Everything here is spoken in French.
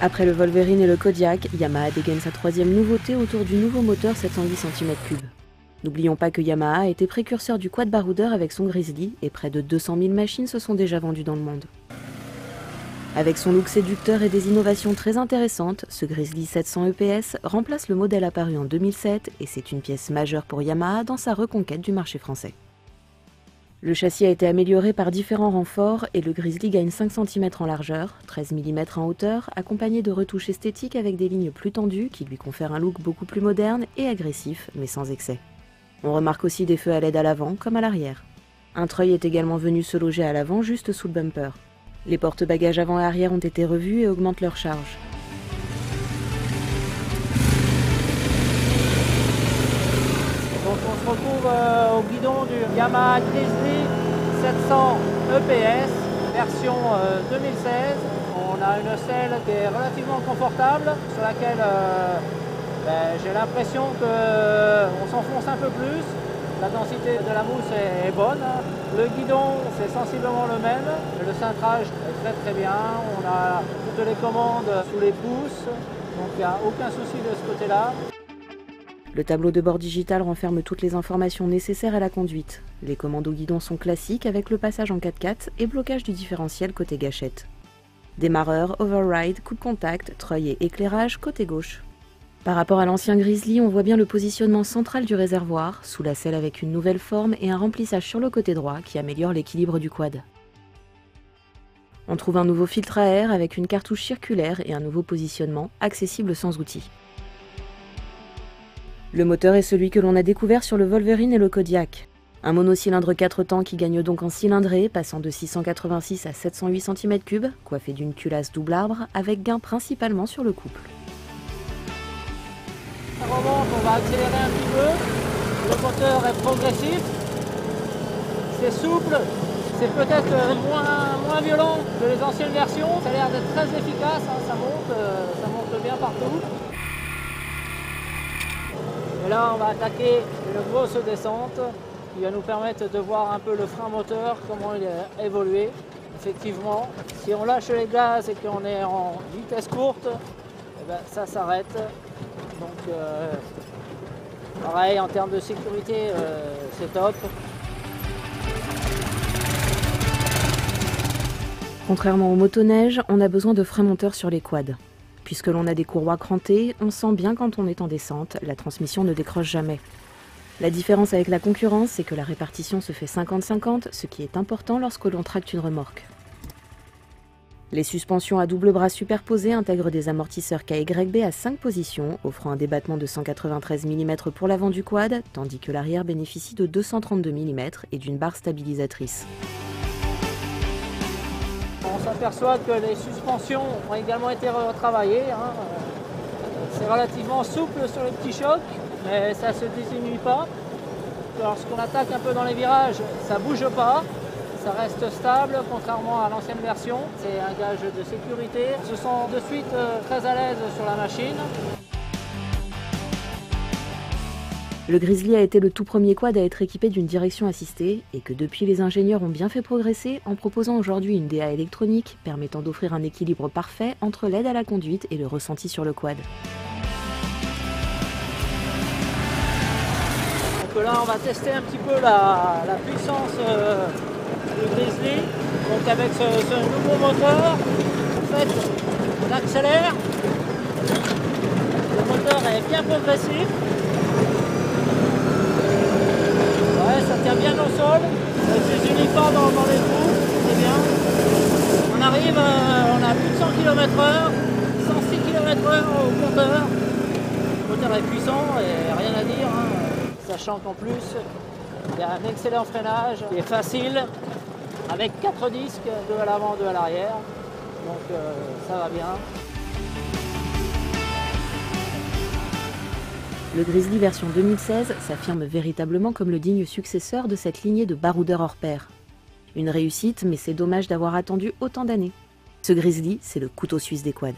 Après le Wolverine et le Kodiaq, Yamaha dégaine sa troisième nouveauté autour du nouveau moteur 708 cm3. N'oublions pas que Yamaha a été précurseur du quad baroudeur avec son Grizzly et près de 200 000 machines se sont déjà vendues dans le monde. Avec son look séducteur et des innovations très intéressantes, ce Grizzly 700 EPS remplace le modèle apparu en 2007 et c'est une pièce majeure pour Yamaha dans sa reconquête du marché français. Le châssis a été amélioré par différents renforts et le Grizzly gagne 5 cm en largeur, 13 mm en hauteur, accompagné de retouches esthétiques avec des lignes plus tendues qui lui confèrent un look beaucoup plus moderne et agressif, mais sans excès. On remarque aussi des feux à LED à l'avant comme à l'arrière. Un treuil est également venu se loger à l'avant juste sous le bumper. Les porte-bagages avant et arrière ont été revus et augmentent leur charge. Donc on se retrouve au guidon du Yamaha Grizzly 700 EPS, version 2016. On a une selle qui est relativement confortable, sur laquelle j'ai l'impression qu'on s'enfonce un peu plus. La densité de la mousse est bonne. Le guidon, c'est sensiblement le même. Le cintrage est très bien. On a toutes les commandes sous les pouces, donc il n'y a aucun souci de ce côté-là. Le tableau de bord digital renferme toutes les informations nécessaires à la conduite. Les commandes au guidon sont classiques avec le passage en 4x4 et blocage du différentiel côté gâchette. Démarreur, override, coup de contact, treuil et éclairage côté gauche. Par rapport à l'ancien Grizzly, on voit bien le positionnement central du réservoir, sous la selle avec une nouvelle forme et un remplissage sur le côté droit qui améliore l'équilibre du quad. On trouve un nouveau filtre à air avec une cartouche circulaire et un nouveau positionnement, accessible sans outil. Le moteur est celui que l'on a découvert sur le Wolverine et le Kodiaq. Un monocylindre 4 temps qui gagne donc en cylindrée, passant de 686 à 708 cm3, coiffé d'une culasse double arbre, avec gain principalement sur le couple. Ça remonte, on va accélérer un petit peu. Le moteur est progressif, c'est souple, c'est peut-être moins violent que les anciennes versions. Ça a l'air d'être très efficace, hein, ça monte bien partout. Et là, on va attaquer une grosse descente qui va nous permettre de voir un peu le frein moteur, comment il a évolué. Effectivement, si on lâche les gaz et qu'on est en vitesse courte, eh ben, ça s'arrête. Donc, pareil, en termes de sécurité, c'est top. Contrairement aux motoneiges, on a besoin de freins moteurs sur les quads. Puisque l'on a des courroies crantées, on sent bien quand on est en descente, la transmission ne décroche jamais. La différence avec la concurrence, c'est que la répartition se fait 50-50, ce qui est important lorsque l'on tracte une remorque. Les suspensions à double bras superposés intègrent des amortisseurs KYB à 5 positions, offrant un débattement de 193 mm pour l'avant du quad, tandis que l'arrière bénéficie de 232 mm et d'une barre stabilisatrice. On s'aperçoit que les suspensions ont également été retravaillées. Hein. C'est relativement souple sur les petits chocs, mais ça ne se désinue pas. Lorsqu'on attaque un peu dans les virages, ça ne bouge pas. Ça reste stable, contrairement à l'ancienne version. C'est un gage de sécurité. Ils se sont de suite très à l'aise sur la machine. Le Grizzly a été le tout premier quad à être équipé d'une direction assistée et que depuis les ingénieurs ont bien fait progresser en proposant aujourd'hui une DA électronique permettant d'offrir un équilibre parfait entre l'aide à la conduite et le ressenti sur le quad. Donc là on va tester un petit peu la puissance du Grizzly. Donc avec ce nouveau moteur, en fait on accélère. Le moteur est bien progressif. Ça tient bien au sol, ça ne s'unit pas dans les trous, c'est bien. On arrive, on a plus de 100 km/h, 106 km/h au compteur. Le moteur est puissant et rien à dire, hein. Sachant qu'en plus, il y a un excellent freinage qui est facile, avec 4 disques, 2 à l'avant, 2 à l'arrière. Donc ça va bien. Le Grizzly version 2016 s'affirme véritablement comme le digne successeur de cette lignée de baroudeurs hors pair. Une réussite, mais c'est dommage d'avoir attendu autant d'années. Ce Grizzly, c'est le couteau suisse des quads.